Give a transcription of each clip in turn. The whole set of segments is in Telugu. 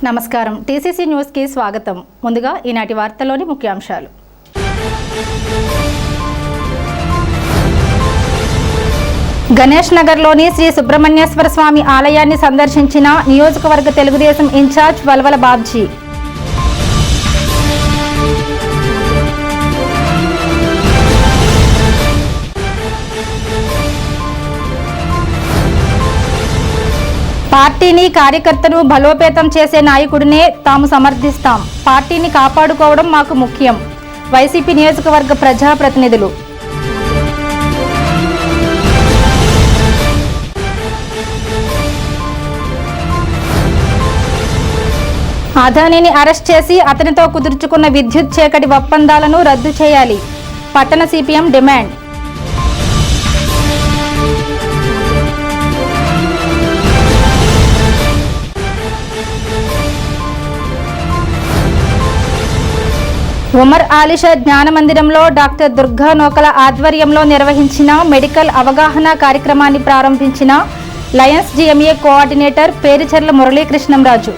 నమస్కారం టీసీసీ న్యూస్ కి స్వాగతం. ముందుగా ఈనాటి వార్తల్లోని ముఖ్యాంశాలు. గణేష్ నగర్లోని శ్రీ సుబ్రహ్మణ్యేశ్వర స్వామి ఆలయాన్ని సందర్శించిన నియోజకవర్గ తెలుగుదేశం ఇన్ఛార్జ్ వల్వల బాబ్జీ. పార్టీని కార్యకర్తను బలోపేతం చేసే నాయకుడినే తాము సమర్థిస్తాం. పార్టీని కాపాడుకోవడం మాకు ముఖ్యం. వైసీపీ నియోజకవర్గ ప్రజాప్రతినిధులు. అదానీని అరెస్ట్ చేసి అతనితో కుదుర్చుకున్న విద్యుత్ చీకటి ఒప్పందాలను రద్దు చేయాలి. పట్టణ సిపిఎం డిమాండ్. ఉమర్ ఆలిషా జ్ఞాన మందిరంలో డాక్టర్ దుర్గా నోకల ఆధ్వర్యంలో నిర్వహించిన మెడికల్ అవగాహన కార్యక్రమాన్ని ప్రారంభించిన Lions GMA coordinator Pericherla Muralikrishnamraju.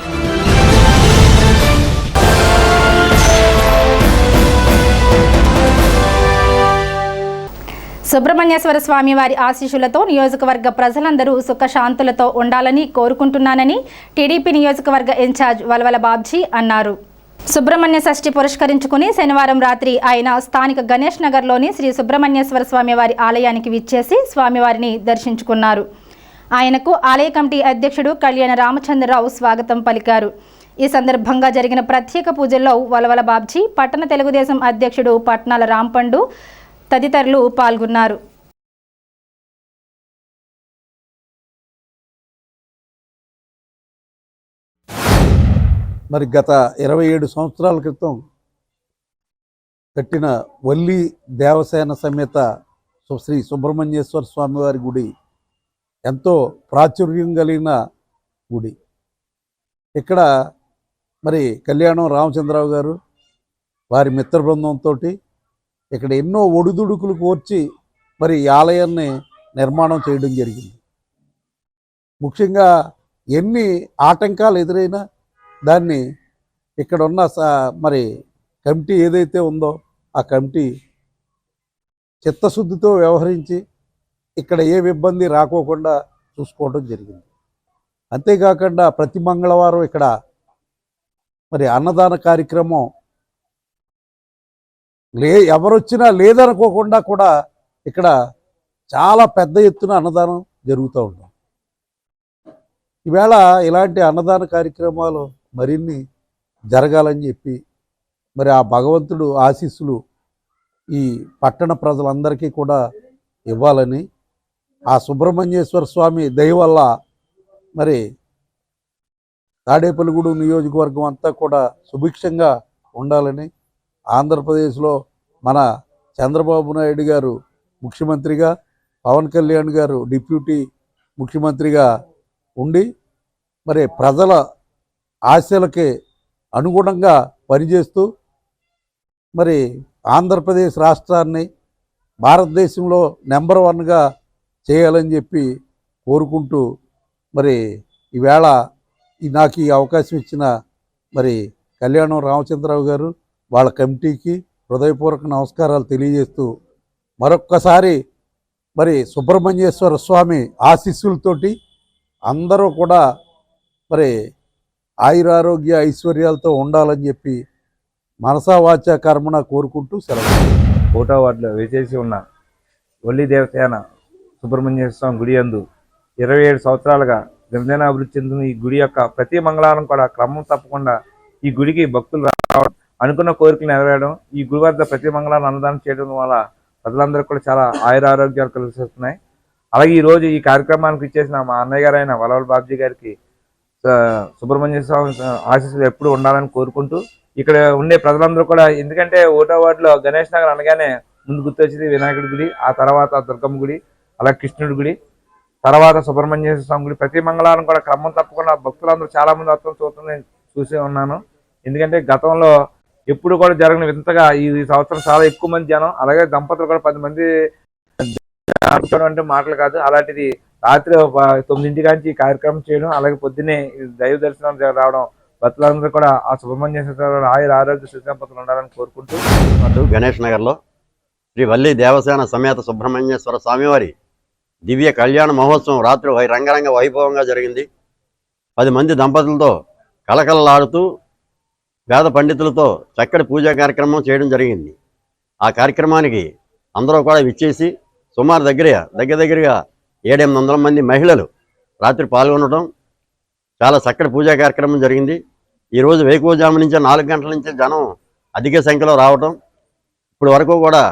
Subrahmanyeswara Swamy వారి ఆశీస్సులతో నియోజకవర్గ ప్రజలందరూ సుఖశాంతులతో ఉండాలని కోరుకుంటున్నానని టీడీపీ నియోజకవర్గ ఇన్ఛార్జ్ వల్వల బాబ్జీ అన్నారు. సుబ్రహ్మణ్య షష్ఠి పురస్కరించుకుని శనివారం రాత్రి ఆయన స్థానిక గణేష్ నగర్లోని శ్రీ సుబ్రహ్మణ్యేశ్వర స్వామి వారి ఆలయానికి విచ్చేసి స్వామివారిని దర్శించుకున్నారు. ఆయనకు ఆలయ కమిటీ అధ్యక్షుడు కళ్యాణ రామచంద్రరావు స్వాగతం పలికారు. ఈ సందర్భంగా జరిగిన ప్రత్యేక పూజల్లో వల్వల బాబ్జీ, పట్టణ తెలుగుదేశం అధ్యక్షుడు పట్నాల రాంపండు తదితరులు పాల్గొన్నారు. మరి గత 27 సంవత్సరాల క్రితం కట్టిన వల్లి దేవసేన సమేత శ్రీ సుబ్రహ్మణ్యేశ్వర స్వామివారి గుడి ఎంతో ప్రాచుర్యం కలిగిన గుడి. ఇక్కడ మరి కళ్యాణం రామచంద్రరావు గారు వారి మిత్ర బృందంతో ఇక్కడ ఎన్నో ఒడిదుడుకులు కోర్చి మరి ఈ ఆలయాన్ని నిర్మాణం చేయడం జరిగింది. ముఖ్యంగా ఎన్ని ఆటంకాలు ఎదురైనా దాన్ని ఇక్కడ ఉన్న మరి కమిటీ ఏదైతే ఉందో ఆ కమిటీ చిత్తశుద్ధితో వ్యవహరించి ఇక్కడ ఏ ఇబ్బంది రాకోకుండా చూసుకోవడం జరిగింది. అంతేకాకుండా ప్రతి మంగళవారం ఇక్కడ మరి అన్నదాన కార్యక్రమం ఎవరొచ్చినా లేదనుకోకుండా కూడా ఇక్కడ చాలా పెద్ద ఎత్తున అన్నదానం జరుగుతూ ఉంటుంది. ఈవేళ ఇలాంటి అన్నదాన కార్యక్రమాలు మరిన్ని జరగాలని చెప్పి మరి ఆ భగవంతుడు ఆశీస్సులు ఈ పట్టణ ప్రజలందరికీ కూడా ఇవ్వాలని, ఆ సుబ్రహ్మణ్యేశ్వర స్వామి దయ వల్ల మరి తాడేపల్లిగూడెం నియోజకవర్గం అంతా కూడా సుభిక్షంగా ఉండాలని, ఆంధ్రప్రదేశ్లో మన చంద్రబాబు నాయుడు గారు ముఖ్యమంత్రిగా, పవన్ కళ్యాణ్ గారు డిప్యూటీ ముఖ్యమంత్రిగా ఉండి మరి ప్రజల ఆశలకి అనుగుణంగా పనిచేస్తూ మరి ఆంధ్రప్రదేశ్ రాష్ట్రాన్ని భారతదేశంలో నెంబర్ 1గా చేయాలని చెప్పి కోరుకుంటూ మరి ఈవేళ నాకు ఈ అవకాశం ఇచ్చిన మరి కళ్యాణం రామచంద్రరావు గారు వాళ్ళ కమిటీకి హృదయపూర్వక నమస్కారాలు తెలియజేస్తూ మరొక్కసారి మరి సుబ్రహ్మణ్యేశ్వర స్వామి ఆశీస్సులతోటి అందరూ కూడా మరి ఆయురారోగ్య ఐశ్వర్యాలతో ఉండాలని చెప్పి మనసా వాచా కర్మణ కోరుకుంటూ సెలవు. 1వ వార్డులో వేచేసి ఉన్న వల్లి దేవసేన సుబ్రహ్మణ్యేశ్వర స్వామి గుడి యందు 27 సంవత్సరాలుగా దినదిన అభివృద్ధి చెందిన ఈ గుడి యొక్క ప్రతి మంగళవారం కూడా క్రమం తప్పకుండా ఈ గుడికి భక్తులు రావడం, అనుకున్న కోరికలు నెరవేరడం, ఈ గుడి వద్ద ప్రతి మంగళవారం అన్నదానం చేయడం వల్ల ప్రజలందరికీ కూడా చాలా ఆయురారోగ్యాలు కలిసి వస్తున్నాయి. అలాగే ఈరోజు ఈ కార్యక్రమానికి ఇచ్చేసిన మా అన్నయ్య గారు అయిన వల్వల బాబ్జీ గారికి సుబ్రహ్మణ్య స్వామి ఆశీస్సులు ఎప్పుడు ఉండాలని కోరుకుంటూ ఇక్కడ ఉండే ప్రజలందరూ కూడా, ఎందుకంటే 1వ వార్డులో గణేష్ నగర్ అనగానే ముందు గుర్తొచ్చింది వినాయకుడి గుడి, ఆ తర్వాత దుర్గమ్మ గుడి, అలాగే కృష్ణుడి గుడి, తర్వాత సుబ్రహ్మణ్యేశ్వర స్వామి గుడి. ప్రతి మంగళవారం కూడా క్రమం తప్పకుండా భక్తులందరూ చాలా మంది వస్తాం చూసి ఉన్నాను. ఎందుకంటే గతంలో ఎప్పుడు కూడా జరగని వింతగా ఈ సంవత్సరం చాలా ఎక్కువ మంది జనం, అలాగే దంపతులు కూడా 10 మంది అంటే మాటలు కాదు. అలాంటిది రాత్రి 9 కాంచి కార్యక్రమం చేయడం, అలాగే పొద్దున్నే దైవ దర్శనం రావడం భక్తులందరూ కూడా ఆ సుబ్రహ్మణ్యేశ్వర ఆయుర ఆరోగ్య శ్రీసంపదలు ఉండాలని కోరుకుంటూ అటు గణేష్ నగర్లో శ్రీ వల్లి దేవసేన సమేత సుబ్రహ్మణ్యేశ్వర స్వామివారి దివ్య కళ్యాణ మహోత్సవం రాత్రి రంగరంగ వైభవంగా జరిగింది. 10 మంది దంపతులతో కళకళలాడుతూ వేద పండితులతో చక్కటి పూజా కార్యక్రమం చేయడం జరిగింది. ఆ కార్యక్రమానికి అందరూ కూడా విచ్చేసి సుమారు దగ్గరగా 700-800 మంది మహిళలు రాత్రి పాల్గొనడం, చాలా చక్కటి పూజా కార్యక్రమం జరిగింది. ఈరోజు వేకువజాము నుంచి 4 గంటల నుంచి జనం అధిక సంఖ్యలో రావడం, ఇప్పుడు వరకు కూడా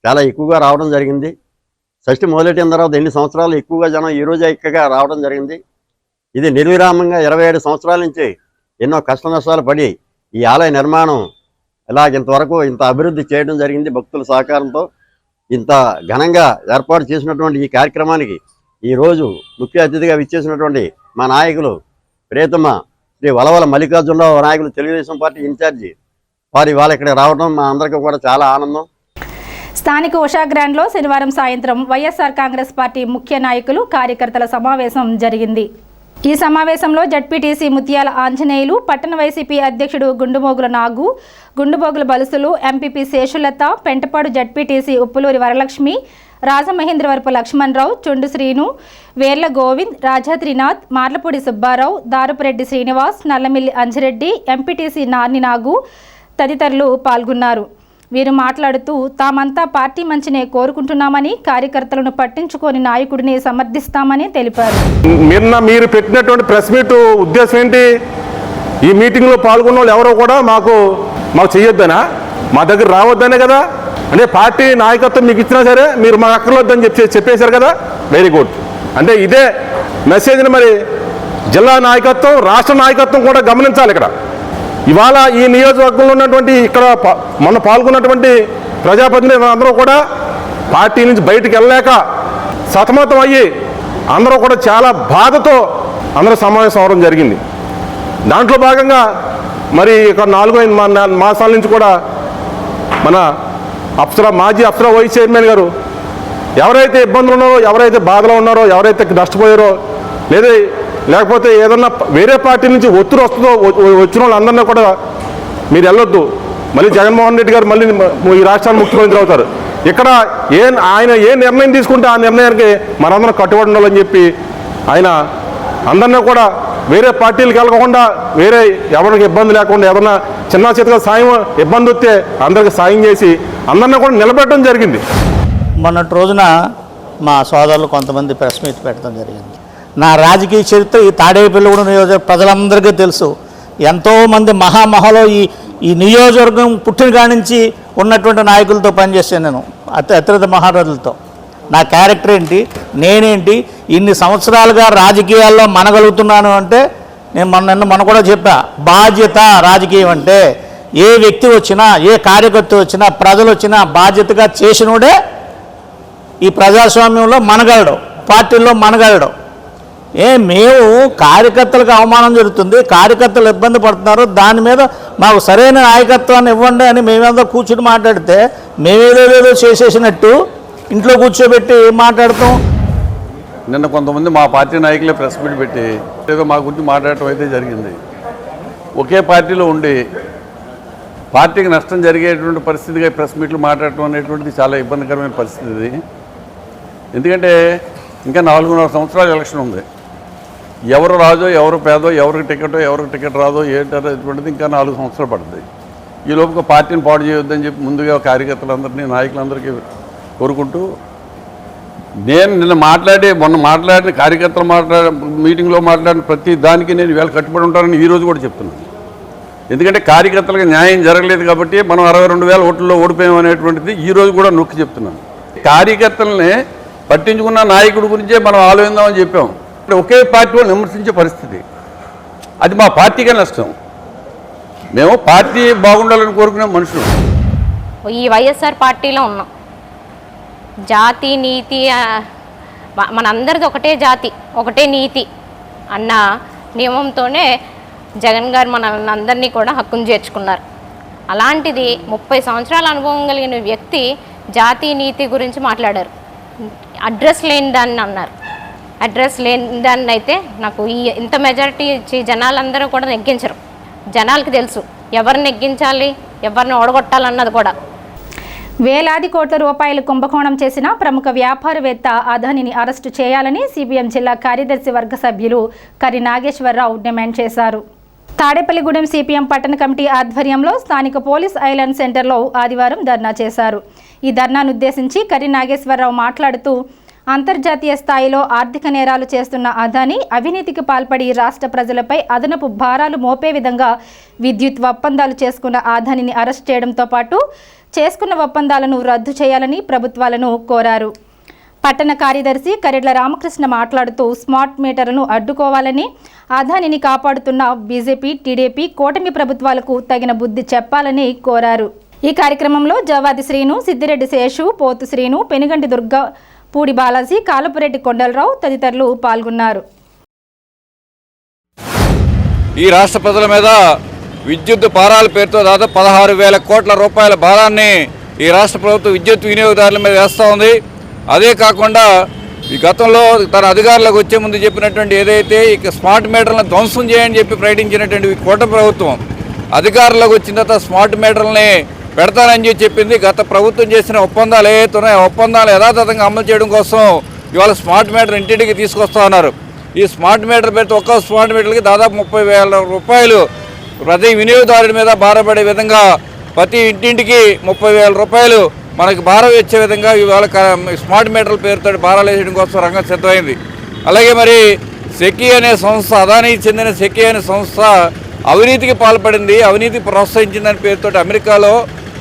చాలా ఎక్కువగా రావడం జరిగింది. షష్ఠి మొదలెట్టిన తర్వాత ఎన్ని సంవత్సరాలు ఎక్కువగా జనం ఈరోజు ఎక్కువగా రావడం జరిగింది. ఇది నిర్విరామంగా 27 సంవత్సరాల నుంచి ఎన్నో కష్ట నష్టాలు పడి ఈ ఆలయ నిర్మాణం ఇంతవరకు ఇంత అభివృద్ధి చేయడం జరిగింది. భక్తుల సహకారంతో ఇంత ఘనంగా ఏర్పాటు చేసినటువంటి ఈ కార్యక్రమానికి ఈరోజు ముఖ్య అతిథిగా విచ్చేసినటువంటి మా నాయకులు ప్రియతమ శ్రీ వలవల మల్లికార్జునరావు నాయకులు, తెలుగుదేశం పార్టీ ఇన్ఛార్జి వారి వాళ్ళ ఇక్కడ రావడం మా అందరికీ కూడా చాలా ఆనందం. స్థానిక ఉషా గ్రాండ్లో శనివారం సాయంత్రం వైఎస్ఆర్ కాంగ్రెస్ పార్టీ ముఖ్య నాయకులు కార్యకర్తల సమావేశం జరిగింది. ఈ సమావేశంలో జడ్పీటీసీ ముత్యాల ఆంజనేయులు, పట్టణ వైసీపీ అధ్యక్షుడు గుండుమోగుల నాగు, గుండుమోగుల బలుసులు, ఎంపీపీ శేషులత, పెంటపాడు జడ్పీటీసీ ఉప్పులూరి వరలక్ష్మి, రాజమహేంద్రవరపు లక్ష్మణరావు, చుండు శ్రీను, వేర్ల గోవింద్, రాజాద్రినాథ్, మార్లపూడి సుబ్బారావు, దారుపురెడ్డి శ్రీనివాస్, నల్లమిల్లి అంజిరెడ్డి, ఎంపీటీసీ నార్ని నాగు తదితరులు పాల్గొన్నారు. వీరు మాట్లాడుతూ తామంతా పార్టీ మంచినే కోరుకుంటున్నామని, కార్యకర్తలను పట్టించుకొని నాయకుడిని సమర్థిస్తామని తెలిపారు. మీరు పెట్టినటువంటి ప్రెస్ మీట్ ఉద్దేశం ఏంటి? ఈ మీటింగ్లో పాల్గొన్న వాళ్ళు ఎవరో కూడా మాకు చేయొద్దనా, మా దగ్గర రావద్దనే కదా? అంటే పార్టీ నాయకత్వం మీకు ఇచ్చినా సరే మీరు మాకు అక్కర్లేదని చెప్పేశారు కదా, వెరీ గుడ్. అంటే ఇదే మెసేజ్ని మరి జిల్లా నాయకత్వం, రాష్ట్ర నాయకత్వం కూడా గమనించాలి. ఇక్కడ ఇవాళ ఈ నియోజకవర్గంలో ఉన్నటువంటి ఇక్కడ మొన్న పాల్గొన్నటువంటి ప్రజాప్రతినిధులు అందరూ కూడా పార్టీ నుంచి బయటికి వెళ్ళలేక సతమతం అయ్యి అందరూ కూడా చాలా బాధతో అందరూ సమావేశం అవడం జరిగింది. దాంట్లో భాగంగా మరి ఇక్కడ 4-5 మాసాల నుంచి కూడా మన మాజీ అప్సరా వైస్ చైర్మన్ గారు ఎవరైతే ఇబ్బందులు ఉన్నారో, ఎవరైతే బాధలో ఉన్నారో, ఎవరైతే నష్టపోయారో, లేకపోతే ఏదన్నా వేరే పార్టీ నుంచి ఒత్తిడి వచ్చిన వాళ్ళందరినీ కూడా మీరు వెళ్ళొద్దు, మళ్ళీ జగన్మోహన్ రెడ్డి గారు మళ్ళీ ఈ రాష్ట్రానికి ముఖ్యమంత్రి అవుతారు, ఇక్కడ ఆయన ఏ నిర్ణయం తీసుకుంటే ఆ నిర్ణయానికి మనందరం కట్టుబడి ఉండాలని చెప్పి ఆయన అందరినీ కూడా వేరే పార్టీలకు వెళ్ళకుండా, వేరే ఎవరికి ఇబ్బంది లేకుండా, ఏదన్నా చిన్న చితక సాయం ఇబ్బంది వస్తే అందరికి సాయం చేసి అందరినీ కూడా నిలబెట్టడం జరిగింది. మొన్నటి రోజున మా సోదరులు కొంతమంది ప్రెస్ మీట్ పెట్టడం జరిగింది. నా రాజకీయ చరిత్ర ఈ తాడేపల్లిగూడెం నియోజకవర్గ ప్రజలందరికీ తెలుసు. ఎంతోమంది మహామహలో ఈ నియోజకవర్గం పుట్టిన కాడి నుంచి ఉన్నటువంటి నాయకులతో పనిచేసాను నేను, అత్యధిక మహారాజులతో. నా క్యారెక్టర్ ఏంటి, నేనేంటి, ఇన్ని సంవత్సరాలుగా రాజకీయాల్లో మనగలుగుతున్నాను అంటే నేను మొన్న కూడా చెప్పా, బాధ్యత రాజకీయం అంటే ఏ వ్యక్తి వచ్చినా, ఏ కార్యకర్త వచ్చినా, ప్రజలు వచ్చినా బాధ్యతగా చేసినోడే ఈ ప్రజాస్వామ్యంలో మనగలడు, పార్టీల్లో మనగలడు. మేము కార్యకర్తలకు అవమానం జరుగుతుంది, కార్యకర్తలు ఇబ్బంది పడుతున్నారు, దాని మీద మాకు సరైన నాయకత్వాన్ని ఇవ్వండి అని మేమేదో కూర్చుని మాట్లాడితే మేమేదో చేసేసినట్టు ఇంట్లో కూర్చోబెట్టి మాట్లాడతాం. నిన్న కొంతమంది మా పార్టీ నాయకులే ప్రెస్ మీట్ పెట్టి ఏదో మా గురించి మాట్లాడటం అయితే జరిగింది. ఒకే పార్టీలో ఉండి పార్టీకి నష్టం జరిగేటువంటి పరిస్థితిగా ప్రెస్ మీట్లు మాట్లాడటం అనేటువంటిది చాలా ఇబ్బందికరమైన పరిస్థితి ఇది. ఎందుకంటే ఇంకా 4.5 సంవత్సరాల ఎలక్షన్ ఉంది. ఎవరు రాజో, ఎవరు పేదో, ఎవరికి టికెట్ రాదో ఏంటనేటువంటిది ఇంకా 4 సంవత్సరాలు పడుతుంది. ఈ లోపుగా పార్టీని పాడు చేయొద్దని చెప్పి ముందుగా కార్యకర్తలందరినీ, నాయకులందరికీ కోరుకుంటూ, నేను మొన్న మాట్లాడిన కార్యకర్తలు మీటింగ్లో మాట్లాడిన ప్రతి దానికి నేను ఇవాళ కట్టుబడి ఉంటానని ఈరోజు కూడా చెప్తున్నాను. ఎందుకంటే కార్యకర్తలకు న్యాయం జరగలేదు కాబట్టి మనం 62,000 ఓట్లలో ఓడిపోయాం అనేటువంటిది ఈరోజు కూడా నొక్కి చెప్తున్నాను. కార్యకర్తలని పట్టించుకున్న నాయకుడి గురించే మనం ఆలోచిద్దామని చెప్పాం. ఒకే పార్టీ వాళ్ళు విమర్శించే పరిస్థితి, అది మా పార్టీకే నష్టం. మేము పార్టీ బాగుండాలని కోరుకునే మనుషులు. ఈ వైఎస్ఆర్ పార్టీలో ఉన్నాం. జాతి నీతి, మనందరిది ఒకటే జాతి, ఒకటే నీతి అన్న నియమంతోనే జగన్ గారు మనల్ని అందరినీ కూడా హక్కును చేర్చుకున్నారు. అలాంటిది 30 సంవత్సరాల అనుభవం కలిగిన వ్యక్తి జాతి నీతి గురించి మాట్లాడారు. అడ్రస్ లేని దాన్ని అన్నారు. అడ్రస్ లేని దాన్ని అయితే నాకు ఇంత మెజారిటీ ఇచ్చి జనాలందరూ కూడా నెగ్గించరు. జనాలకి తెలుసు ఎవరిని నెగ్గించాలి, ఎవరిని ఓడగొట్టాలన్నది కూడా. వేలాది కోట్ల రూపాయలు కుంభకోణం చేసిన ప్రముఖ వ్యాపారవేత్త అదానిని అరెస్టు చేయాలని సిపిఎం జిల్లా కార్యదర్శి వర్గ సభ్యులు కరి నాగేశ్వరరావు డిమాండ్ చేశారు. తాడేపల్లిగూడెం సిపిఎం పట్టణ కమిటీ ఆధ్వర్యంలో స్థానిక పోలీస్ ఐలాండ్ సెంటర్లో ఆదివారం ధర్నా చేశారు. ఈ ధర్నాను ఉద్దేశించి కరి నాగేశ్వరరావు మాట్లాడుతూ అంతర్జాతీయ స్థాయిలో ఆర్థిక నేరాలు చేస్తున్న అదాని అవినీతికి పాల్పడి రాష్ట్ర ప్రజలపై అదనపు భారాలు మోపే విధంగా విద్యుత్ ఒప్పందాలు చేసుకున్న అదానిని అరెస్ట్ చేయడంతో పాటు చేసుకున్న ఒప్పందాలను రద్దు చేయాలని ప్రభుత్వాలను కోరారు. పట్టణ కార్యదర్శి కరెడ్ల రామకృష్ణ మాట్లాడుతూ స్మార్ట్ మీటర్లను అడ్డుకోవాలని, అదానిని కాపాడుతున్న బీజేపీ, టీడీపీ కూటమి ప్రభుత్వాలకు తగిన బుద్ధి చెప్పాలని కోరారు. ఈ కార్యక్రమంలో జవాది శ్రీను, సిద్దిరెడ్డి శేషు, పోతు శ్రీను, పెనుగంటి దుర్గ, పూడి బాలాజీ, కాలపురెడ్డి కొండలరావు తదితరులు పాల్గొన్నారు. ఈ రాష్ట్ర ప్రజల మీద విద్యుత్ భారాల పేరుతో దాదాపు 16,000 కోట్ల రూపాయల భారాన్ని ఈ రాష్ట్ర ప్రభుత్వం విద్యుత్ వినియోగదారుల మీద వేస్తూ ఉంది. అదే కాకుండా ఈ గతంలో తన అధికారులకు వచ్చే ముందు చెప్పినటువంటి ఏదైతే ఇక స్మార్ట్ మీటర్లను ధ్వంసం చేయని చెప్పి ప్రకటించినటువంటి కూటమి ప్రభుత్వం అధికారులకు వచ్చిన తర్వాత స్మార్ట్ మీటర్లని పెడతానని చెప్పింది. గత ప్రభుత్వం చేసిన ఒప్పందాలు ఏవైతే ఉన్నాయో ఆ ఒప్పందాలు యథాతథంగా అమలు చేయడం కోసం ఇవాళ స్మార్ట్ మీటర్ ఇంటింటికి తీసుకొస్తా ఉన్నారు. ఈ స్మార్ట్ మీటర్ పెడితే ఒక్క స్మార్ట్ మీటర్కి దాదాపు 30,000 రూపాయలు ప్రతి వినియోగదారుడి మీద భారపడే విధంగా ప్రతి ఇంటింటికి 30,000 రూపాయలు మనకి భారం వచ్చే విధంగా ఇవాళ స్మార్ట్ మీటర్ల పేరుతో భారాలు వేయడం కోసం రంగం సిద్ధమైంది. అలాగే మరి సెకీ అనే సంస్థ, అదానికి చెందిన సెకీ అనే సంస్థ అవినీతికి పాల్పడింది, అవినీతి ప్రోత్సహించిందని పేరుతో అమెరికాలో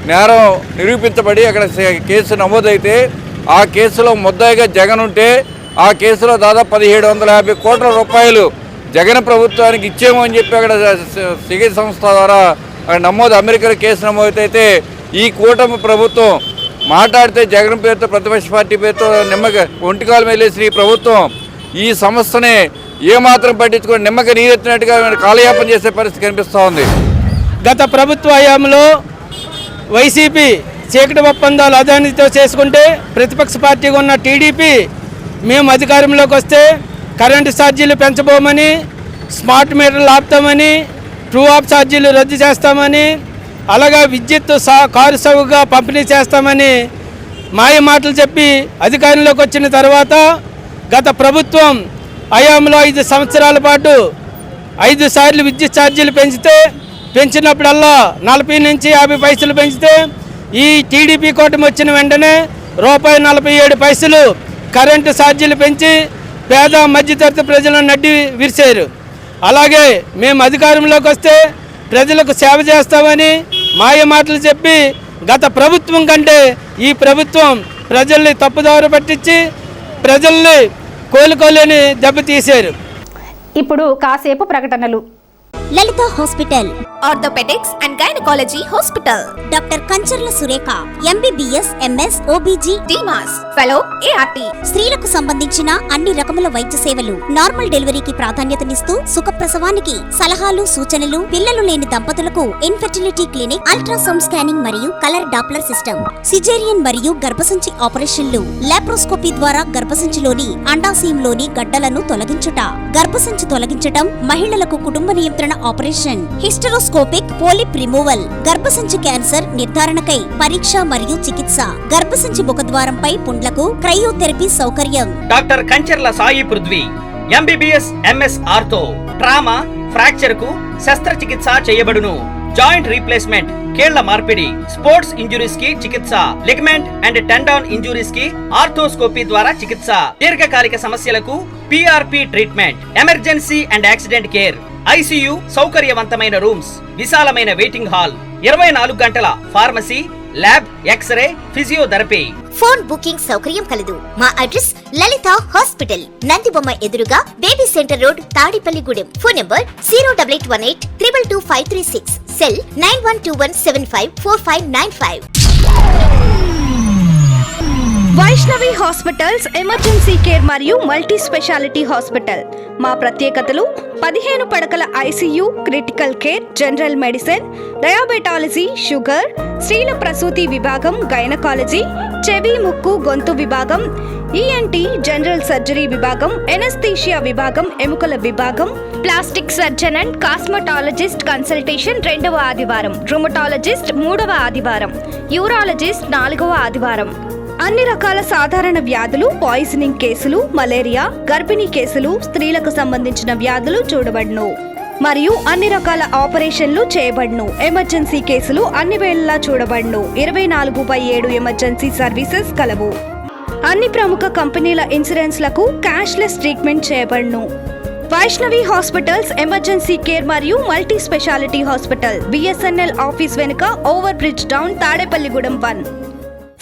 నేరం నిరూపించబడి అక్కడ కేసు నమోదైతే ఆ కేసులో ముద్దాయిగా జగన్ ఉంటే ఆ కేసులో దాదాపు 1750 కోట్ల రూపాయలు జగన్ ప్రభుత్వానికి ఇచ్చేమో అని చెప్పి అక్కడ సెకీ సంస్థ ద్వారా అమెరికాలో కేసు నమోదైతే ఈ కూటమి ప్రభుత్వం మాట్లాడితే జగన్ పేరుతో ప్రతిపక్ష పార్టీ పేరుతో ఒంటికాలు మేలేసిన ఈ ప్రభుత్వం ఈ సంస్థనే ఏమాత్రం పట్టించుకొని నిమ్మక నీరెత్తినట్టుగా కాలయాపన చేసే పరిస్థితి కనిపిస్తూ ఉంది. గత ప్రభుత్వ హయాంలో వైసీపీ చీకటి ఒప్పందాలు అదానితో చేసుకుంటే ప్రతిపక్ష పార్టీగా ఉన్న టీడీపీ మేము అధికారంలోకి వస్తే కరెంటు ఛార్జీలు పెంచబోమని, స్మార్ట్ మీటర్లు ఆపుతామని, ట్రూ ఆఫ్ ఛార్జీలు రద్దు చేస్తామని, అలాగా విద్యుత్ కారు సౌకర్యంగా పంపిణీ చేస్తామని మాయ మాటలు చెప్పి అధికారంలోకి వచ్చిన తర్వాత గత ప్రభుత్వం హయాంలో 5 సంవత్సరాల పాటు 5 సార్లు విద్యుత్ ఛార్జీలు పెంచినప్పుడల్లా 40 నుంచి 50 పైసలు పెంచితే ఈ టీడీపీ కూటమి వచ్చిన వెంటనే ₹1.47 కరెంటు ఛార్జీలు పెంచి పేద మధ్యతరగతి ప్రజలను నడ్డి విరిచారు. అలాగే మేము అధికారంలోకి వస్తే ప్రజలకు సేవ చేస్తామని మాయ మాటలు చెప్పి గత ప్రభుత్వం కంటే ఈ ప్రభుత్వం ప్రజల్ని తప్పుదారి పట్టించి ప్రజల్ని కోలుకోలేని దెబ్బతీశారు. ఇప్పుడు కాసేపు ప్రకటనలు. Lalitha hospital, orthopaedics and gynaecology hospital, doctor Kancharla Surekha, MBBS, MS, OBG, డిమాస్, ఫెలో, ఏఆర్టీ. స్త్రీలకు సంబంధించిన అన్ని రకముల వైద్య సేవలు, నార్మల్ డెలివరీకి ప్రాధాన్యతనిస్తూ సుఖప్రసవానికి సలహాలు, సూచనలు, పిల్లలు లేని దంపతులకు ఇన్ఫెర్టిలిటీ క్లినిక్, అల్ట్రాసౌండ్ స్కానింగ్ మరియు కలర్ డాప్లర్ సిస్టమ్, సిజేరియన్ మరియు గర్భసంచి ఆపరేషన్లు, లాప్రోస్కోపీ ద్వారా గర్భసంచిలోని అండాశయంలోని గడ్డలను తొలగించుట, గర్భసంచి తొలగించటం, మహిళలకు కుటుంబ నియంత్రణ ఆపరేషన్, హిస్టరోస్కోపిక్ పోలిప్ రిమూవల్, గర్భసంచి క్యాన్సర్ నిర్ధారణకై పరీక్ష మరియు చికిత్స, గర్భసంచి ముఖద్వారంపై పుండ్లకు క్రయోథెరపీ సౌకర్యం. Doctor Kancharla Sai Prithvi, MBBS, MS ortho, trauma, fracture కు శస్త్రచికిత్స చేయబడును. జాయింట్ రీప్లేస్మెంట్, కీళ్ల మార్పిడి, స్పోర్ట్స్ ఇంజురీస్ కి చికిత్స, లిగమెంట్ అండ్ టెండాన్ ఇంజురీస్ కి ఆర్థోస్కోపీ ద్వారా చికిత్స, దీర్ఘకాలిక సమస్యలకు PRP treatment, emergency and accident care, ICU సౌకర్యవంతమైన రూమ్స్, విశాలమైన వెయిటింగ్ హాల్, 24 గంటల pharmacy, lab, X-ray, physiotherapy. Phone booking సౌకర్యం కలదు. మా అడ్రస్ లలిత హాస్పిటల్, నందిబొమ్మ ఎదురుగా baby centre road, Tadepalligudem. Phone number 08818 222 cell 9121754595. Vaishnavi hospitals emergency care మరియు మల్టీ స్పెషాలిటీ హాస్పిటల్. మా ప్రత్యేకతలు 15 పడకల ICU, critical care, general medicine, diabetology, sugar, స్త్రీల ప్రసూతి విభాగం, గైనకాలజీ, చెవి, ముక్కు, గొంతు విభాగం, ఈఎన్టీ జనరల్ సర్జరీ విభాగం, ఎనస్థీషియా విభాగం, ఎముకల విభాగం, plastic surgeon and cosmetologist consultation 2వ ఆదివారం, రుమటాలజిస్ట్ 3వ ఆదివారం, యూరాలజిస్ట్ 4వ ఆదివారం. అన్ని రకాల సాధారణ వ్యాధులు, పాయిజనింగ్ కేసులు, మలేరియా, గర్భిణీ కేసులు, స్త్రీలకు సంబంధించిన వ్యాధులు చూడబడును మరియు అన్ని రకాల ఆపరేషన్లు చేయబడును. ఎమర్జెన్సీ కేసులు అన్ని వేళలా చూడబడును. 24/7 ఎమర్జెన్సీ సర్వీసెస్ కలవు. అన్ని ప్రముఖ కంపెనీల ఇన్సూరెన్స్లకు క్యాష్లెస్ ట్రీట్మెంట్ చేయబడును. వైష్ణవి హాస్పిటల్స్ ఎమర్జెన్సీ కేర్ మరియు multi speciality hospital, BSNL office వెనుక over bridge down, Tadepalligudem 1.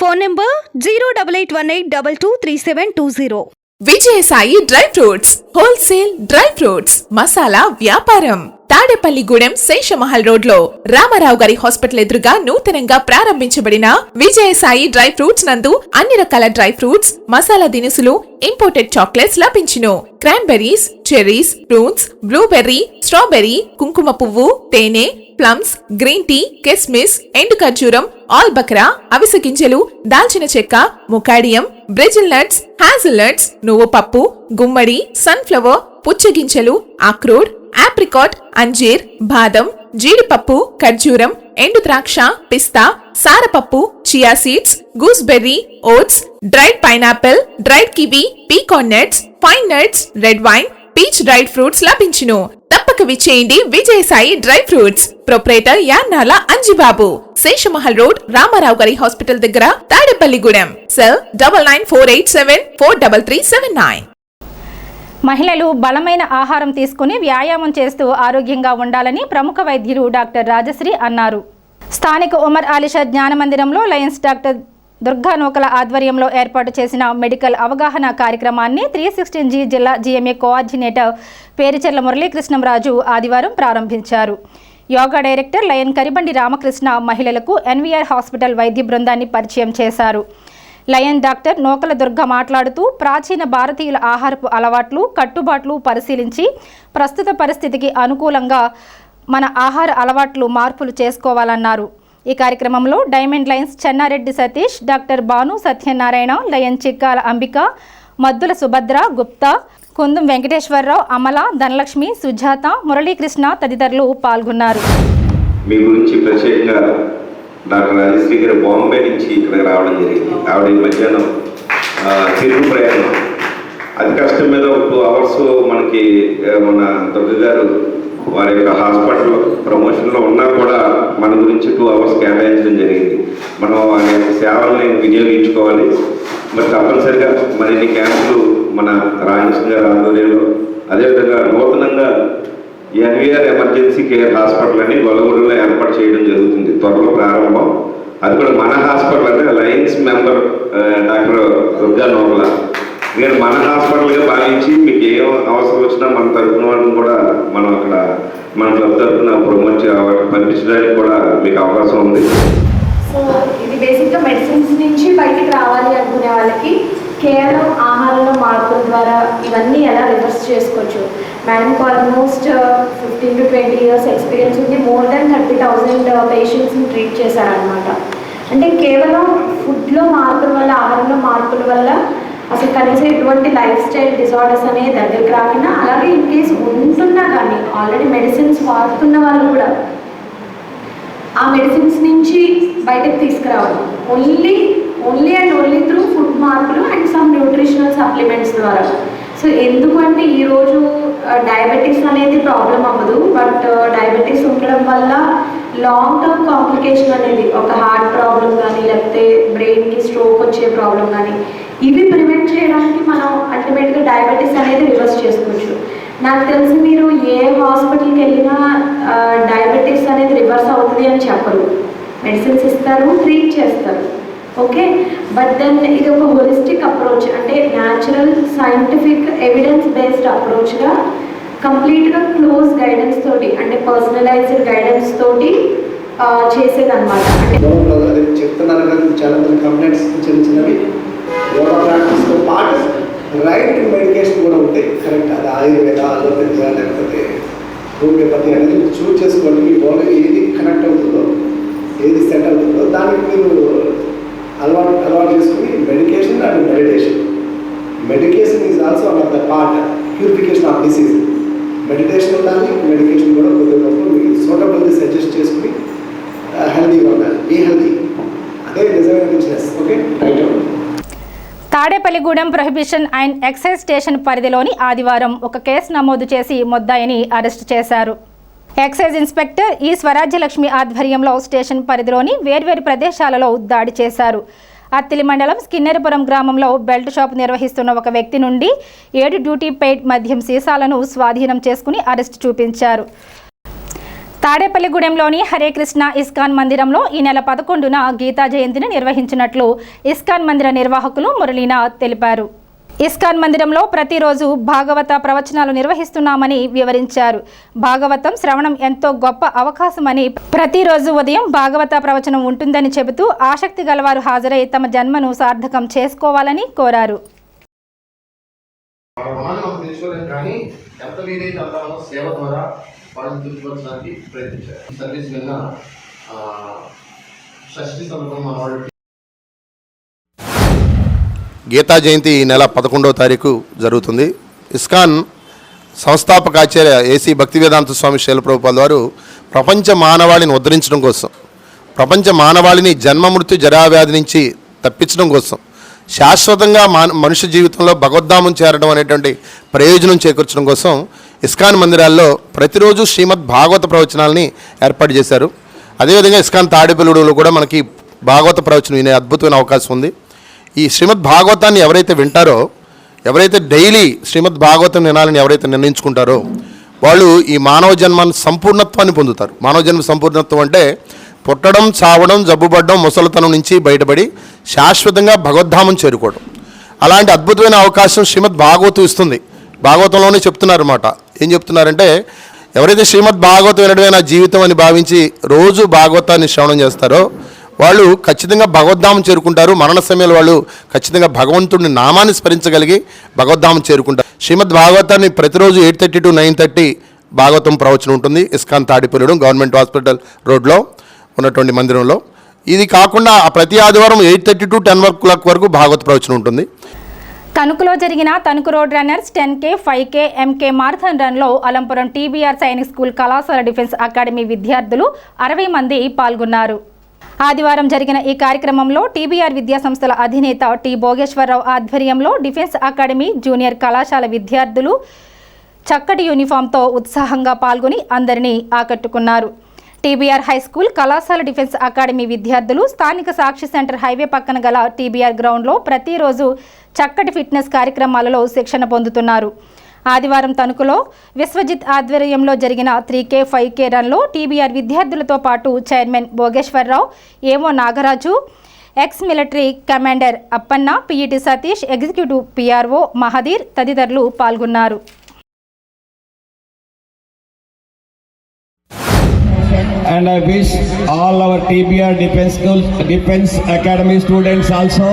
Phone number 08818223720. Vijayasai dry fruits wholesale dry fruits masala వ్యాపారం, తాడేపల్లిగూడెం శేషమహల్ రోడ్ లో రామారావు గారి హాస్పిటల్ ఎదురుగా నూతనంగా ప్రారంభించబడిన విజయసాయి డ్రై ఫ్రూట్స్ నందు అన్ని రకాల డ్రై ఫ్రూట్స్, మసాలా దినుసులు, ఇంపోర్టెడ్ చాక్లెట్స్ లభించును. Cranberries, cherries, fruits, blueberry, strawberry, కుంకుమ పువ్వు, తేనె, ప్లమ్స్, గ్రీన్ టీ, కిస్మిస్, ఎండు ఖర్జూరం, ఆల్ బక్రా, అవిసె గింజలు, దాల్చిన చెక్క, ముకాడియం, బ్రెజిల్ నట్స్, హ్యాజిల్ నట్స్, నువ్వు పప్పు, గుమ్మడి, సన్ఫ్లవర్, పుచ్చగింజలు, అక్రోడ్, ఆప్రికాట్, అంజీర్, బాదం, జీడిపప్పు, ఖర్జూరం, ఎండు ద్రాక్ష, పిస్తా, సారపప్పు, chia seeds, gooseberry, oats, dried pineapple, dried kiwi, pecan nuts, pine nuts, red wine, peach dried fruits లభించును. తప్పక విచ్చేయండి Vijayasai dry fruits. Proprietor Yannala Anjibabu, Seshamahal road, Ramarao గారి హాస్పిటల్ దగ్గర, తాడేపల్లిగూడెం. సెల్ 9948743379. మహిళలు బలమైన ఆహారం తీసుకుని వ్యాయామం చేస్తూ ఆరోగ్యంగా ఉండాలని ప్రముఖ వైద్యులు డాక్టర్ రాజశ్రీ అన్నారు. స్థానిక ఉమర్ ఆలిషా జ్ఞాన మందిరంలో లయన్స్ డాక్టర్ దుర్గా నూకల ఆధ్వర్యంలో ఏర్పాటు చేసిన మెడికల్ అవగాహన కార్యక్రమాన్ని 316G జిల్లా GMA కోఆర్డినేటర్ పేరిచెర్ల మురళీకృష్ణంరాజు ఆదివారం ప్రారంభించారు. యోగా డైరెక్టర్ లయన్ కరిబండి రామకృష్ణ మహిళలకు NVR హాస్పిటల్ వైద్య బృందాన్ని పరిచయం చేశారు. లయన్ డాక్టర్ నూకల దుర్గ మాట్లాడుతూ ప్రాచీన భారతీయుల ఆహారపు అలవాట్లు, కట్టుబాట్లు పరిశీలించి ప్రస్తుత పరిస్థితికి అనుకూలంగా మన ఆహార అలవాట్లు మార్పులు చేసుకోవాలన్నారు. ఈ కార్యక్రమంలో Diamond Lions Chennareddy Satish, doctor Bhanu Satyanarayana, Lion Chikkala Ambika, Maddula Subhadra, Gupta, Kundum Venkateswararao, Amala, Dhanalakshmi, Sujatha, Muralikrishna తదితరులు పాల్గొన్నారు. మీ గురించి ప్రత్యేకంగా డాక్టర్ రాజశ్రీ గారు బాంబే నుంచి ఇక్కడ రావడం జరిగింది. ఆవిడ మధ్యాహ్నం తిరుగు ప్రయాణం, అది కష్టం మీద 2 అవర్స్ మనకి మన దుర్గ గారు వారి యొక్క హాస్పిటల్ ప్రమోషన్లో ఉన్నా కూడా మన గురించి 2 అవర్స్ కేటాయించడం జరిగింది. మనం వారి యొక్క సేవల్ని వినియోగించుకోవాలి. మరి తప్పనిసరిగా మరిన్ని క్యాంపులు మన రామకృష్ణ గారి ఆధ్వర్యంలో, అదేవిధంగా నూతనంగా NVR ఎమర్జెన్సీ కేర్ హాస్పిటల్ అని గొల్లగూడెంలో ఏర్పాటు చేయడం జరుగుతుంది. త్వరలో ప్రారంభం. అది కూడా మన హాస్పిటల్ అంటే లయన్స్ మెంబర్ డాక్టర్ దుర్గా నూకల నేను మన హాస్పిటల్గా భావించి మీకు ఏం అవసరం వచ్చినా మన తరఫున వాళ్ళని కూడా మనం అక్కడ మన క్లబ్ తరఫున ప్రమోట్ పంపించడానికి కూడా మీకు అవకాశం ఉంది. సో ఇది బేసిక్గా మెడిసిన్స్ నుంచి బయటికి రావాలి అనుకునే వాళ్ళకి కేవలం ఆహారంలో మార్పుల ద్వారా ఇవన్నీ ఎలా రివర్స్ చేసుకోవచ్చు. మేడంకి ఆల్మోస్ట్ 15 to 20 years ఎక్స్పీరియన్స్ ఉంది. మోర్ దెన్ 30,000 పేషెంట్స్ని ట్రీట్ చేశారనమాట. అంటే కేవలం ఫుడ్లో మార్పుల వల్ల, ఆహారంలో మార్పుల వల్ల అసలు కనీసం ఎటువంటి లైఫ్ స్టైల్ డిజార్డర్స్ అనేవి దగ్గరికి రాకుండా, అలాగే ఇన్ కేసు ఉంటున్నా కానీ ఆల్రెడీ మెడిసిన్స్ వాడుతున్న వాళ్ళు కూడా ఆ మెడిసిన్స్ నుంచి బయటకు తీసుకురావాలి. Only and only through food మార్పులు అండ్ సమ్ న్యూట్రిషనల్ సప్లిమెంట్స్ ద్వారా. సో ఎందుకంటే ఈరోజు డయాబెటీస్ అనేది ప్రాబ్లం అవ్వదు, బట్ డయాబెటీస్ ఉండడం వల్ల లాంగ్ టర్మ్ కాంప్లికేషన్ అనేది ఒక హార్ట్ ప్రాబ్లం కానీ, లేకపోతే బ్రెయిన్కి స్ట్రోక్ వచ్చే ప్రాబ్లం కానీ, ఇవి ప్రివెంట్ చేయడానికి మనం అల్టిమేట్గా డయాబెటీస్ అనేది రివర్స్ చేసుకోవచ్చు. నాకు తెలిసి మీరు ఏ హాస్పిటల్కి వెళ్ళినా డయాబెటీస్ అనేది రివర్స్ అవుతుంది అని చెప్పరు. మెడిసిన్స్ ఇస్తారు, ట్రీట్ చేస్తారు, ఓకే. బట్ దెన్ ఇది ఒక హోలిస్టిక్ అప్రోచ్, అంటే న్యాచురల్ సైంటిఫిక్ ఎవిడెన్స్ బేస్డ్ అప్రోచ్గా కంప్లీట్గా క్లోజ్ గైడెన్స్ తోటి, అంటే పర్సనలైజ్డ్ గైడెన్స్ తోటి చేసేదన్నమాట. అంటే చెప్తున్నారు కానీ చాలా మంది కంప్లైంట్స్ చిన్న చిన్నవి యోగా ప్రాక్టీస్తో పాటు రైట్ మెడికేషన్ కూడా ఉంటాయి. కరెక్ట్, అది ఆయుర్వేద, అలోపతిగా, లేకపోతే హోమియోపతి అనేది చూస్ చేసుకోండి. మీ బాడీ ఏది కనెక్ట్ అవుతుందో, ఏది సెట్ అవుతుందో దానికి మీరు అలవాటు చేసుకుని medication and meditation medication is also one of the part, purification of disease. Meditation ఉండాలి, మెడికేషన్ కూడా కొద్దిగా మీకు సూటబుల్ది సజెస్ట్ చేసుకుని హెల్దీగా ఉండాలి. బీ హెల్దీ, అదే నిజమైన business. Okay, right. Tadepalligudem prohibition and excise station పరిధిలోని ఆదివారం ఒక కేసు నమోదు చేసి ముద్దాయిని అరెస్టు చేశారు. ఎక్సైజ్ ఇన్స్పెక్టర్ ఈ స్వరాజ్యలక్ష్మి ఆధ్వర్యంలో స్టేషన్ పరిధిలోని వేర్వేరు ప్రదేశాలలో దాడి చేశారు. అత్తిలి మండలం స్కిన్నెరపురం గ్రామంలో బెల్ట్ షాప్ నిర్వహిస్తున్న ఒక వ్యక్తి నుండి 7 డ్యూటీ పెయిడ్ మద్యం సీసాలను స్వాధీనం చేసుకుని అరెస్టు చూపించారు. తాడేపల్లిగూడెంలోని హరే కృష్ణ ఇస్కాన్ మందిరంలో ఈ నెల 11న గీతా జయంతిని నిర్వహించినట్లు ఇస్కాన్ మందిర నిర్వాహకులు మురళీనాథ్ తెలిపారు. ఇస్కాన్ మందిరంలో ప్రతిరోజు భాగవత ప్రవచనాలు నిర్వహిస్తున్నామని వివరించారు. భాగవతం శ్రవణం ఎంతో గొప్ప అవకాశమని, ప్రతిరోజు ఉదయం భాగవత ప్రవచనం ఉంటుందని చెబుతూ ఆసక్తి గలవారు హాజరై తమ జన్మను సార్థకం చేసుకోవాలని కోరారు. గీతా జయంతి ఈ నెల 11వ తారీఖు జరుగుతుంది. ఇస్కాన్ సంస్థాపక ఆచార్య ఏసీ భక్తివేదాంత స్వామి శైల ప్రభుపాద వారు ప్రపంచ మానవాళిని ఉద్ధరించడం కోసం, ప్రపంచ మానవాళిని జన్మమృత్యు జరావ్యాధి నుంచి తప్పించడం కోసం, శాశ్వతంగా మనుష్య జీవితంలో భగవద్ధామం చేరడం అనేటువంటి ప్రయోజనం చేకూర్చడం కోసం ఇస్కాన్ మందిరాల్లో ప్రతిరోజు శ్రీమద్ భాగవత ప్రవచనాలని ఏర్పాటు చేశారు. అదేవిధంగా ఇస్కాన్ తాడేపల్లిగూడెంలో కూడా మనకి భాగవత ప్రవచనం వినే అద్భుతమైన అవకాశం ఉంది. ఈ శ్రీమద్ భాగవతాన్ని ఎవరైతే వింటారో, ఎవరైతే డైలీ శ్రీమద్ భాగవతం వినాలని ఎవరైతే నిర్ణయించుకుంటారో వాళ్ళు ఈ మానవ జన్మ సంపూర్ణత్వాన్ని పొందుతారు. మానవ జన్మ సంపూర్ణత్వం అంటే పుట్టడం, చావడం, జబ్బుపడడం, ముసలితనం నుంచి బయటపడి శాశ్వతంగా భగవద్ధామం చేరుకోవడం. అలాంటి అద్భుతమైన అవకాశం శ్రీమద్ భాగవతం ఇస్తుంది. భాగవతంలోనే చెప్తున్నారు అన్నమాట. ఏం చెప్తున్నారంటే, ఎవరైతే శ్రీమద్ భాగవతం వినడమే నా జీవితం అని భావించి రోజు భాగవతాన్ని శ్రవణం చేస్తారో వాళ్ళు ఖచ్చితంగా భగవద్ధామం చేరుకుంటారు. మరణ సమయంలో వాళ్ళు ఖచ్చితంగా భగవంతుడిని నామాన్ని స్మరించగలిగి భగవద్ధామం చేరుకుంటారు. శ్రీమద్ భాగవతాన్ని ప్రతిరోజు 8:30 to 9:30 భాగవతం ప్రవచనం ఉంటుంది ఇస్కాన్ తాడేపల్లిగూడెం గవర్నమెంట్ హాస్పిటల్ రోడ్లో ఉన్నటువంటి మందిరంలో. ఇది కాకుండా ప్రతి ఆదివారం 8:30 to 10 వరకు భాగవత ప్రవచనం ఉంటుంది. తణుకులో జరిగిన Tanuku road runners 10K, 5K, MK marathon రన్లో అలంపురం టీబీఆర్ సైనిక్ స్కూల్ కళాశాల డిఫెన్స్ అకాడమీ విద్యార్థులు 60 మంది పాల్గొన్నారు. ఆదివారం జరిగిన ఈ కార్యక్రమంలో టీబీఆర్ విద్యాసంస్థల అధినేత టి భోగేశ్వరరావు ఆధ్వర్యంలో డిఫెన్స్ అకాడమీ జూనియర్ కళాశాల విద్యార్థులు చక్కటి యూనిఫామ్తో ఉత్సాహంగా పాల్గొని అందరినీ ఆకట్టుకున్నారు. టీబీఆర్ హై స్కూల్ కళాశాల డిఫెన్స్ అకాడమీ విద్యార్థులు స్థానిక సాక్షి సెంటర్ హైవే పక్కన గల టీబీఆర్ గ్రౌండ్లో ప్రతిరోజు చక్కటి ఫిట్నెస్ కార్యక్రమాలలో శిక్షణ పొందుతున్నారు. ఆదివారం తణుకులో విశ్వజిత్ ఆధ్వర్యంలో జరిగిన 3K, 5K రన్లో టీబీఆర్ విద్యార్థులతో పాటు చైర్మన్ భోగేశ్వరరావు, ఏమో Nagaraju, ex military commander Appanna, PET Satish, executive PRO Mahadir తదితరులు పాల్గొన్నారు. And I wish all our TBR Defense School, Defense Academy students also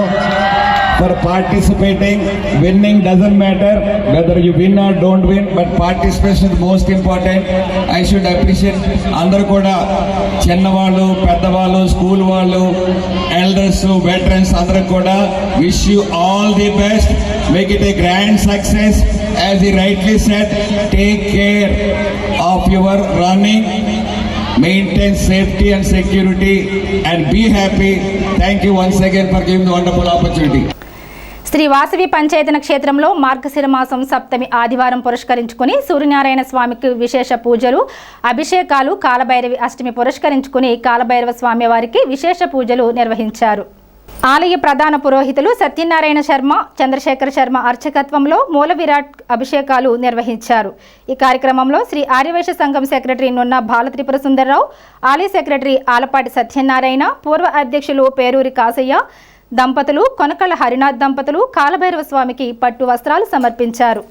for participating. Winning doesn't matter, whether you win or don't win, but participation is most important. I should appreciate అందరూ కూడా చిన్నవాళ్ళు, పెద్దవాళ్ళు, స్కూల్ వాళ్ళు, ఎల్డర్స్, వెటరన్స్ అందరూ కూడా wish you all the best. Make it a grand success. As he rightly said, take care of your running. Maintain safety and security and be happy. Thank you once again for giving the wonderful opportunity. Shri Vasavi పంచాయతన క్షేత్రంలో మార్గశిర మాసం సప్తమి ఆదివారం పురస్కరించుకుని సూర్యనారాయణ స్వామికి విశేష పూజలు, అభిషేకాలు, కాలభైరవి అష్టమి పురస్కరించుకుని కాలభైరవ స్వామి వారికి విశేష పూజలు నిర్వహించారు. ఆలయ ప్రధాన పురోహితులు సత్యనారాయణ శర్మ, చంద్రశేఖర శర్మ అర్చకత్వంలో మూల విరాట్ అభిషేకాలు నిర్వహించారు. ఈ కార్యక్రమంలో శ్రీ ఆర్యవైశ్య సంఘం సెక్రటరీ నున్న బాలత్రిపుర సుందర్రావు, ఆలయ సెక్రటరీ ఆలపాటి సత్యనారాయణ, పూర్వ అధ్యక్షులు పేరూరి కాసయ్య దంపతులు, కొనకళ్ళ హరినాథ్ దంపతులు కాలభైరవ స్వామికి పట్టు వస్త్రాలు సమర్పించారు.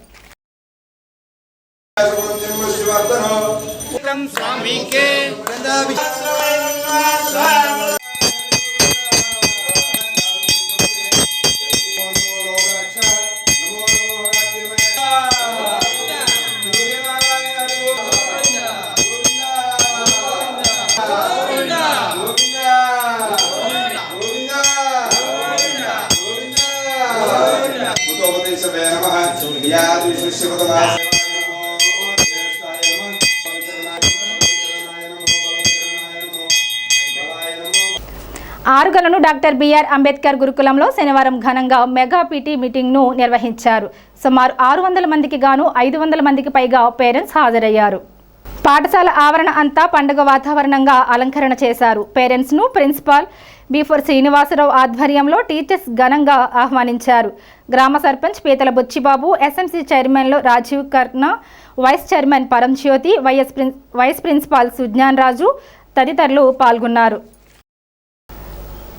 ఆరుగలను డాక్టర్ బిఆర్ అంబేద్కర్ గురుకులంలో శనివారం ఘనంగా మెగా పీటీ మీటింగ్ను నిర్వహించారు. సుమారు 600 మందికి గాను 500 మందికి పైగా పేరెంట్స్ హాజరయ్యారు. పాఠశాల ఆవరణ అంతా పండుగ వాతావరణంగా అలంకరణ చేశారు. పేరెంట్స్ను ప్రిన్సిపాల్ బి4 శ్రీనివాసరావు ఆధ్వర్యంలో టీచర్స్ ఘనంగా ఆహ్వానించారు. గ్రామ సర్పంచ్ పీతల బుచ్చిబాబు, ఎస్ఎంసీ చైర్మన్లు రాజీవ్ కర్ణ, వైస్ చైర్మన్ పరంజ్యోతి, వైస్ ప్రిన్సిపాల్ సుజ్ఞాన్ రాజు తదితరులు పాల్గొన్నారు.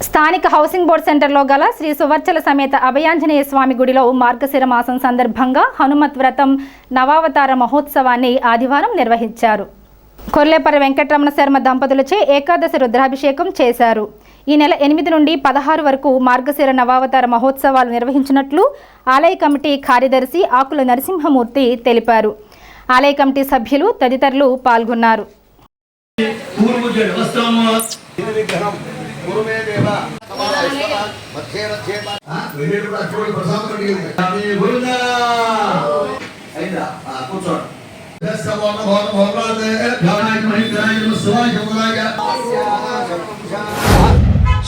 స్థానిక హౌసింగ్ బోర్డు సెంటర్లో గల శ్రీ సువర్చల సమేత అభయాంజనేయ స్వామి గుడిలో మార్గశిర మాసం సందర్భంగా హనుమత్ వ్రతం నవావతార మహోత్సవాన్ని ఆదివారం నిర్వహించారు. కొర్లేపర్రి వెంకటరమణ శర్మ దంపతులచే ఏకాదశి రుద్రాభిషేకం చేశారు. ఈ నెల 8 నుండి 16 వరకు మార్గశిర నవావతార మహోత్సవాలు నిర్వహించినట్లు ఆలయ కమిటీ కార్యదర్శి ఆకుల నరసింహమూర్తి తెలిపారు. ఆలయ కమిటీ సభ్యులు తదితరులు పాల్గొన్నారు.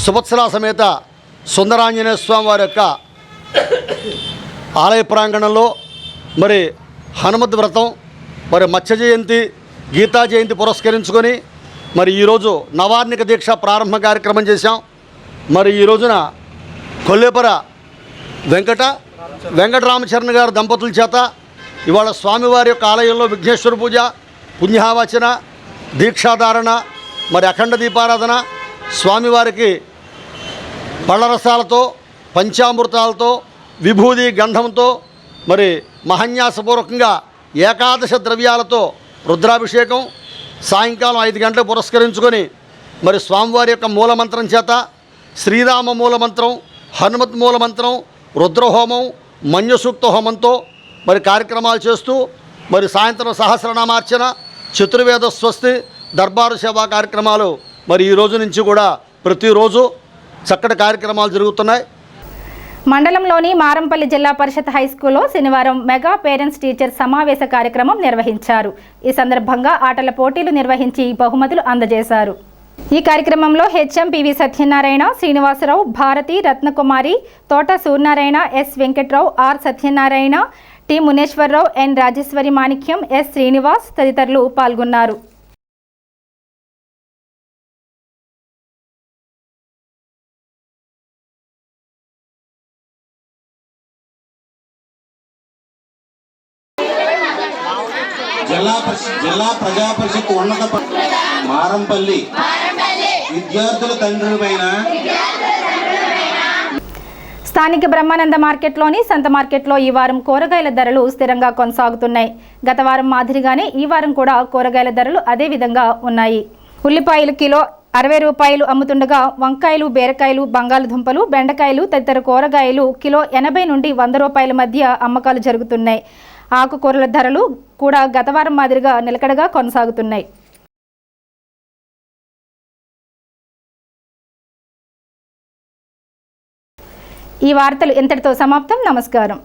సువత్సల సమేత సుందరాంజనేయ స్వామి వారి యొక్క ఆలయ ప్రాంగణంలో మరి హనుమత్ వ్రతం, మరి మత్స్య జయంతి, గీతా జయంతి పురస్కరించుకొని మరి ఈరోజు నవార్ణిక దీక్ష ప్రారంభ కార్యక్రమం చేశాం. మరి ఈ రోజున కొల్లేపర వెంకటరామచరణ్ గారు దంపతుల చేత ఇవాళ స్వామివారి యొక్క ఆలయంలో విఘ్నేశ్వర పూజ, పుణ్యావచన, దీక్షాధారణ, మరి అఖండ దీపారాధన, స్వామివారికి పళ్ళరసాలతో, పంచామృతాలతో, విభూది గంధంతో, మరి మహన్యాసపూర్వకంగా ఏకాదశ ద్రవ్యాలతో రుద్రాభిషేకం, సాయంకాలం 5 గంటలకు పురస్కరించుకొని మరి స్వామివారి యొక్క మూలమంత్రం చేత శ్రీరామ మూలమంత్రం, హనుమత్ మూలమంత్రం, రుద్రహోమం, మన్యసూక్త హోమంతో మరి కార్యక్రమాలు చేస్తూ మరి సాయంత్రం సహస్రనామార్చన, చతుర్వేద స్వస్తి, దర్బారు సేవా కార్యక్రమాలు మరి ఈ రోజు నుంచి కూడా ప్రతిరోజు చక్కటి కార్యక్రమాలు జరుగుతున్నాయి. మండలంలోని మారంపల్లి జిల్లా పరిషత్ హైస్కూల్లో శనివారం మెగా పేరెంట్స్ టీచర్ సమావేశ కార్యక్రమం నిర్వహించారు. ఈ సందర్భంగా ఆటల పోటీలు నిర్వహించి బహుమతులు అందజేశారు. ఈ కార్యక్రమంలో HM PV Satyanarayana, Srinivasarao, Bharathi, Ratnakumari, Thota Suryanarayana, S Venkatrao, R Satyanarayana, T Muneswararao, N Rajeswari Manikyam, S Srinivas తదితరులు పాల్గొన్నారు. జిల్లా ప్రజా పరిషత్ ఉన్నత మారంపల్లి విద్యార్థుల తండ్రులపైన స్థానిక బ్రహ్మానంద మార్కెట్లోని సంత మార్కెట్లో ఈ వారం కూరగాయల ధరలు స్థిరంగా కొనసాగుతున్నాయి. గత వారం మాదిరిగానే ఈ వారం కూడా కూరగాయల ధరలు అదే విధంగా ఉన్నాయి. ఉల్లిపాయలు కిలో 60 రూపాయలు అమ్ముతుండగా వంకాయలు, బీరకాయలు, బంగాళదుంపలు, బెండకాయలు తదితర కూరగాయలు కిలో 80 నుండి 100 రూపాయల మధ్య అమ్మకాలు జరుగుతున్నాయి. ఆకుకూరల ధరలు కూడా గత వారం మాదిరిగా నిలకడగా కొనసాగుతున్నాయి. ఈ వార్తలు ఇంతటితో సమాప్తం. నమస్కారం.